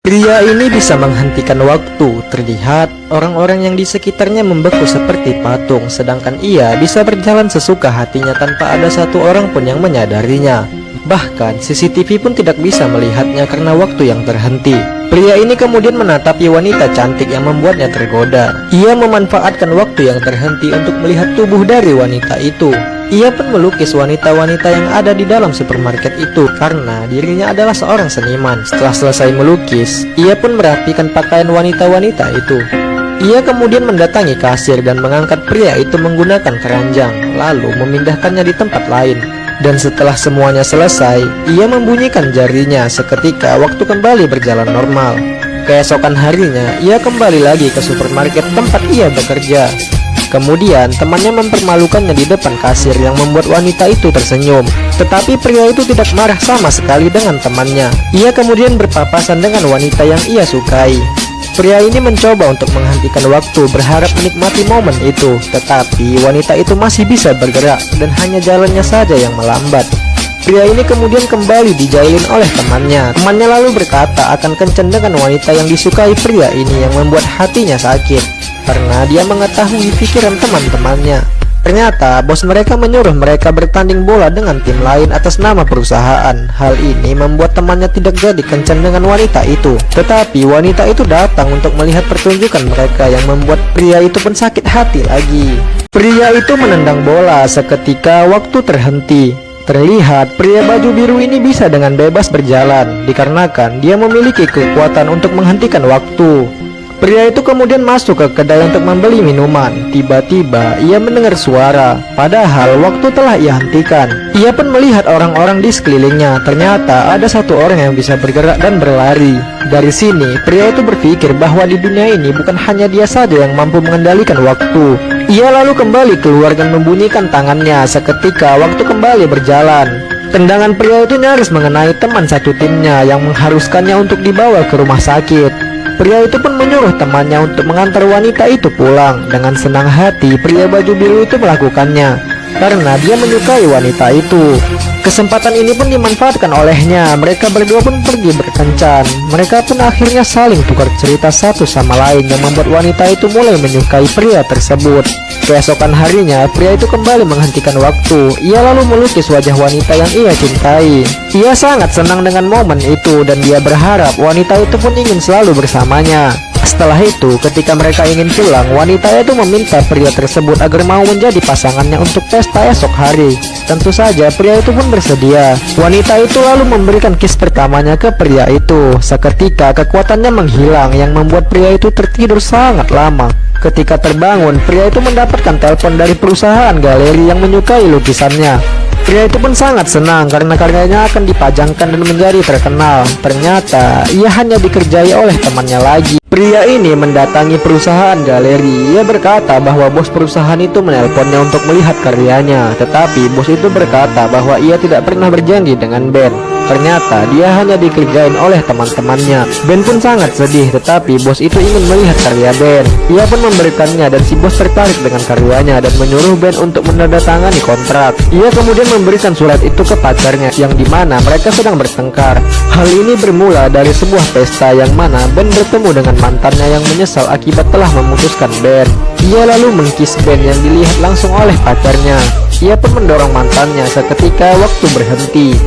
Pria ini bisa menghentikan waktu. Terlihat orang-orang yang di sekitarnya membeku seperti patung, sedangkan ia bisa berjalan sesuka hatinya tanpa ada satu orang pun yang menyadarinya. Bahkan CCTV pun tidak bisa melihatnya karena waktu yang terhenti. Pria ini kemudian menatapi wanita cantik yang membuatnya tergoda. Ia memanfaatkan waktu yang terhenti untuk melihat tubuh dari wanita itu. Ia pun melukis wanita-wanita yang ada di dalam supermarket itu karena dirinya adalah seorang seniman. Setelah selesai melukis, ia pun merapikan pakaian wanita-wanita itu. Ia kemudian mendatangi kasir dan mengangkat pria itu menggunakan keranjang, lalu memindahkannya di tempat lain. Dan setelah semuanya selesai, ia membunyikan jarinya. Seketika waktu kembali berjalan normal. Keesokan harinya, ia kembali lagi ke supermarket tempat ia bekerja. Kemudian temannya mempermalukannya di depan kasir yang membuat wanita itu tersenyum. Tetapi pria itu tidak marah sama sekali dengan temannya. Ia kemudian berpapasan dengan wanita yang ia sukai. Pria ini mencoba untuk menghentikan waktu, berharap menikmati momen itu. Tetapi wanita itu masih bisa bergerak dan hanya jalannya saja yang melambat. Pria ini kemudian kembali dijailin oleh temannya. Temannya lalu berkata akan kencan dengan wanita yang disukai pria ini yang membuat hatinya sakit karena dia mengetahui pikiran teman-temannya. Ternyata bos mereka menyuruh mereka bertanding bola dengan tim lain atas nama perusahaan. Hal ini membuat temannya tidak jadi kencan dengan wanita itu. Tetapi wanita itu datang untuk melihat pertunjukan mereka yang membuat pria itu pun sakit hati lagi. Pria itu menendang bola. Seketika waktu terhenti. Terlihat pria baju biru ini bisa dengan bebas berjalan dikarenakan dia memiliki kekuatan untuk menghentikan waktu. Pria itu kemudian masuk ke kedai untuk membeli minuman. Tiba-tiba ia mendengar suara, padahal waktu telah ia hentikan. Ia pun melihat orang-orang di sekelilingnya. Ternyata ada satu orang yang bisa bergerak dan berlari. Dari sini pria itu berpikir bahwa di dunia ini bukan hanya dia saja yang mampu mengendalikan waktu. Ia lalu kembali keluar dan membunyikan tangannya. Seketika waktu kembali berjalan. Tendangan pria itu nyaris mengenai teman satu timnya yang mengharuskannya untuk dibawa ke rumah sakit. Pria itu pun menyuruh temannya untuk mengantar wanita itu pulang. Dengan senang hati pria baju biru itu melakukannya karena dia menyukai wanita itu. Kesempatan ini pun dimanfaatkan olehnya. Mereka berdua pun pergi berkencan. Mereka pun akhirnya saling tukar cerita satu sama lain yang membuat wanita itu mulai menyukai pria tersebut. Keesokan harinya pria itu kembali menghentikan waktu. Ia lalu melukis wajah wanita yang ia cintai. Ia sangat senang dengan momen itu dan dia berharap wanita itu pun ingin selalu bersamanya. Setelah itu, ketika mereka ingin pulang, wanita itu meminta pria tersebut agar mau menjadi pasangannya untuk pesta esok hari. Tentu saja pria itu pun bersedia. Wanita itu lalu memberikan kiss pertamanya ke pria itu. Seketika kekuatannya menghilang yang membuat pria itu tertidur sangat lama. Ketika terbangun, pria itu mendapatkan telepon dari perusahaan galeri yang menyukai lukisannya. Pria itu pun sangat senang karena karyanya akan dipajangkan dan menjadi terkenal. Ternyata ia hanya dikerjai oleh temannya lagi. Pria ini mendatangi perusahaan galeri. Ia berkata bahwa bos perusahaan itu menelponnya untuk melihat karyanya. Tetapi bos itu berkata bahwa ia tidak pernah berjanji dengan band. Ternyata dia hanya dikerjain oleh teman-temannya. Ben pun sangat sedih, tetapi bos itu ingin melihat karya Ben. Ia pun memberikannya dan si bos tertarik dengan karyanya dan menyuruh Ben untuk menandatangani kontrak. Ia kemudian memberikan surat itu ke pacarnya yang dimana mereka sedang bertengkar. Hal ini bermula dari sebuah pesta yang mana Ben bertemu dengan mantannya yang menyesal akibat telah memutuskan Ben. Ia lalu mengkiss Ben yang dilihat langsung oleh pacarnya. Ia pun mendorong mantannya. Seketika waktu berhenti.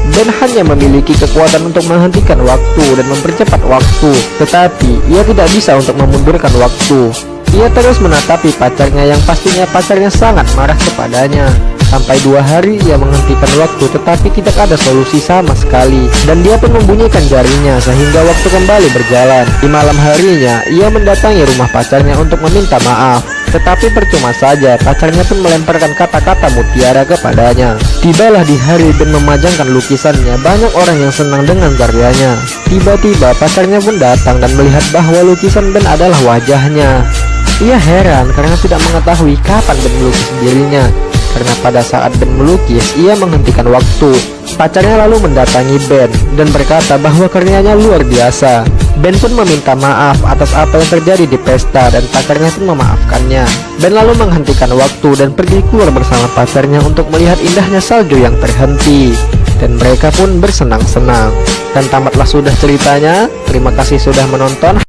Ben hanya memiliki kekuatan untuk menghentikan waktu dan mempercepat waktu, tetapi ia tidak bisa untuk memundurkan waktu. Ia terus menatapi pacarnya yang pastinya pacarnya sangat marah kepadanya. Sampai 2 hari ia menghentikan waktu tetapi tidak ada solusi sama sekali. Dan dia pun membunyikan jarinya sehingga waktu kembali berjalan. Di malam harinya ia mendatangi rumah pacarnya untuk meminta maaf. Tetapi percuma saja, pacarnya pun melemparkan kata-kata mutiara kepadanya. Tibalah di hari Ben memajangkan lukisannya. Banyak orang yang senang dengan karyanya. Tiba-tiba pacarnya pun datang dan melihat bahwa lukisan Ben adalah wajahnya. Ia heran karena tidak mengetahui kapan Ben melukis dirinya. Karena pada saat Ben melukis, ia menghentikan waktu. Pacarnya lalu mendatangi Ben dan berkata bahwa karyanya luar biasa. Ben pun meminta maaf atas apa yang terjadi di pesta dan pacarnya pun memaafkannya. Ben lalu menghentikan waktu dan pergi keluar bersama pacarnya untuk melihat indahnya salju yang terhenti. dan mereka pun bersenang-senang. Dan tamatlah sudah ceritanya. Terima kasih sudah menonton.